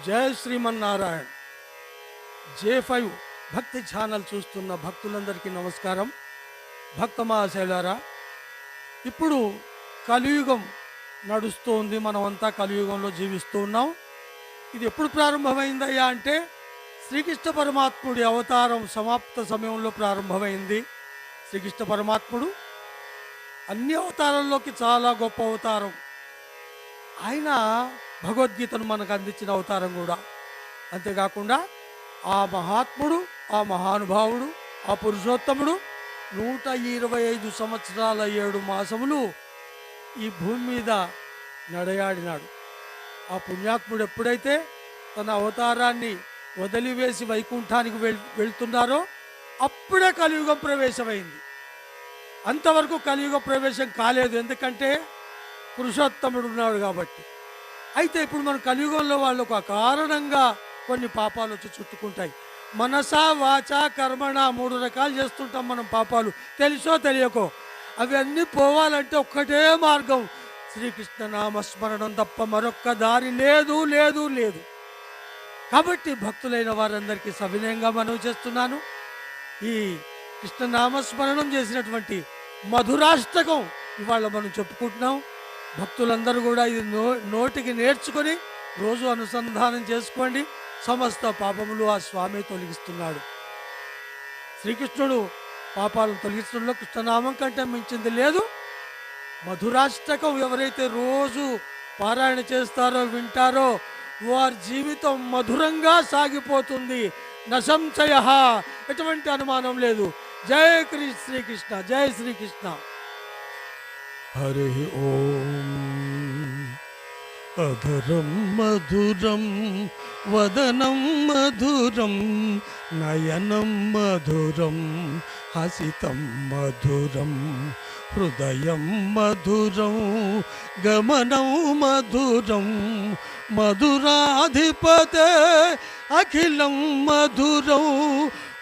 జయ Srimannarayana. J5 భక్తి channel చూస్తున్న భక్తులందరికీ నమస్కారం. భక్త మహాశైలారా, ఇప్పుడు కలియుగం నడుస్తోంది. మనమంతా కలియుగంలో జీవిస్తూ ఉన్నాం. ఇది ఎప్పుడు ప్రారంభమైందయ్యా అంటే శ్రీకృష్ణ పరమాత్ముడి అవతారం సమాప్త సమయంలో ప్రారంభమైంది. శ్రీకృష్ణ పరమాత్ముడు అన్ని అవతారంలోకి చాలా గొప్ప అవతారం. ఆయన భగవద్గీతను మనకు అందించిన అవతారం కూడా. అంతేకాకుండా ఆ మహాత్ముడు, ఆ మహానుభావుడు, ఆ పురుషోత్తముడు 125 సంవత్సరాల 7 మాసములు ఈ భూమి మీద నడయాడినాడు. ఆ పుణ్యాత్ముడు ఎప్పుడైతే తన అవతారాన్ని వదిలివేసి వైకుంఠానికి వెళ్తున్నారో అప్పుడే కలియుగం ప్రవేశమైంది. అంతవరకు కలియుగ ప్రవేశం కాలేదు, ఎందుకంటే పురుషోత్తముడు ఉన్నాడు కాబట్టి. అయితే ఇప్పుడు మన కలియుగంలో వాళ్ళకు అకారణంగా కొన్ని పాపాలు వచ్చి చుట్టుకుంటాయి. మనసా వాచ కర్మణ 3 రకాలు చేస్తుంటాం మనం పాపాలు, తెలుసో తెలియకో. అవన్నీ పోవాలంటే ఒక్కటే మార్గం, శ్రీకృష్ణ నామస్మరణం తప్ప మరొక్క దారి లేదు లేదు లేదు. కాబట్టి భక్తులైన వారందరికీ సవినయంగా మనవి చేస్తున్నాను, ఈ కృష్ణ నామస్మరణం చేసినటువంటి మధురాష్టకం ఇవాళ మనం చెప్పుకుంటున్నాం. భక్తులందరూ కూడా ఇది నోటికి నేర్చుకొని రోజు అనుసంధానం చేసుకోండి. సమస్త పాపములు ఆ స్వామి తొలగిస్తున్నాడు. శ్రీకృష్ణుడు పాపాలను తొలగించడంలో కృష్ణనామం కంటే మించింది లేదు. మధురాష్టకం ఎవరైతే రోజు పారాయణ చేస్తారో, వింటారో, వారి జీవితం మధురంగా సాగిపోతుంది. నసంశయ, ఎటువంటి అనుమానం లేదు. జయ శ్రీకృష్ణ, జయ శ్రీకృష్ణ. హరి ఓం. అధరం మధురం వదనం మధురం నయనం మధురం హసితం మధురం హృదయం మధురం గమనం మధురం మధురాధిపతే అఖిలం మధురం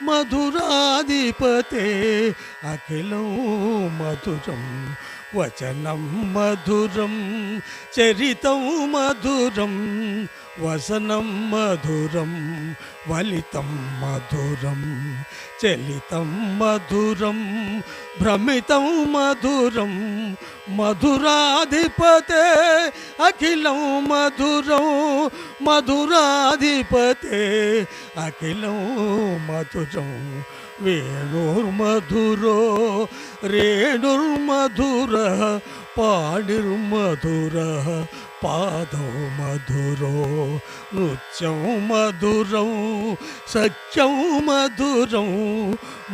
మధురాధిపతే అఖిలం మధురం వచనం మధురం చరితం మధురం వసనం మధురం వలితం మధురం చలితం మధురం భ్రమితం మధురం మధురాధిపతే అఖిలం మధురం మధురాధిపతే అఖిలం మధురం వేణుర్మధురో రేణుర్మధుర పాణిర్మధుర పాదౌ మధురో నృత్యం మధురం సఖ్యం మధురం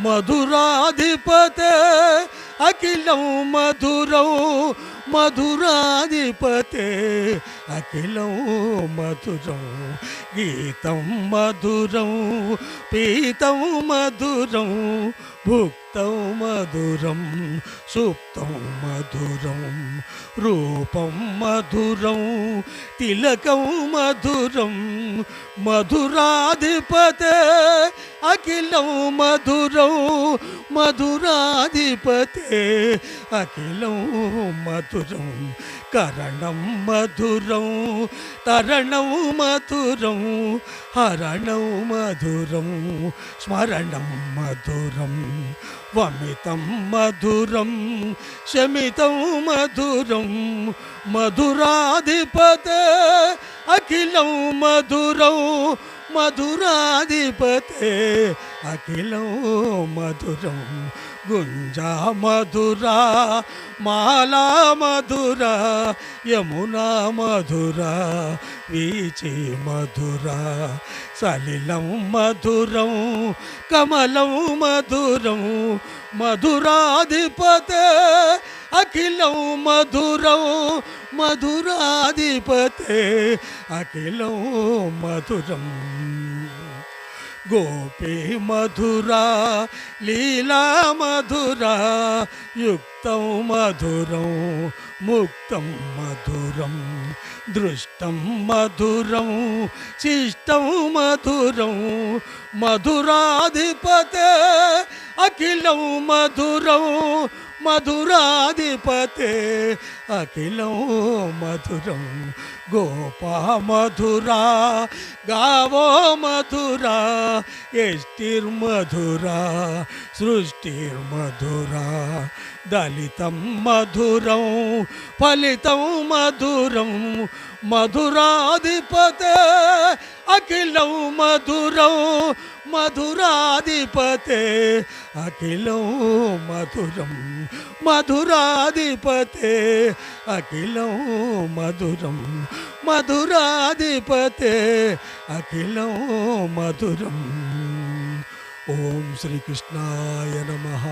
మధురాధిపతే అఖిలం మధురం మధురాధిపతే అఖిలం మధురం గీతం మధురం పీతం మధురం భుక్తం మధురం సుప్తం మధురం రూపం మధురం తిలకం మధురం మధురాధిపతే అఖిలం మధురం మధురాధిపతే అఖిలం మధురం కరణం మధురం తరణం మధురం హరణం మధురం స్మరణం మధురం వమితం మధురం శమితం మధురం మధురాధిపతే అఖిలం మధురం మధురాధిపతే అఖిలం మధురం గుంజా మధురా మాలా మధురా యమునా మధురా వీచి మధురా సలిలం మధురం కమలం మధురం మధురాధిపతే అఖిలం మధురం మధురాధిపతే అఖిలం మధురం గోపీ మధురా లీలా మధురా యుక్తం మధురం ముక్తం మధురం దృష్టం మధురం శిష్టం మధురం మధురాధిపతే అఖిలం మధురం మధురాధిపతే అఖిలం మధురం గోపా మధురా గావో మధురా యష్టిర్మధురా సృష్టిర్మధురా దళితం మధురం ఫలితం మధురం మధురాధిపతే అఖిలం మధురం మధురాధిపతే అఖిలం మధురం మధురాధిపతే అఖిలం మధురం మధురాధిపతే అఖిలం మధురం. ఓం శ్రీకృష్ణాయ నమః.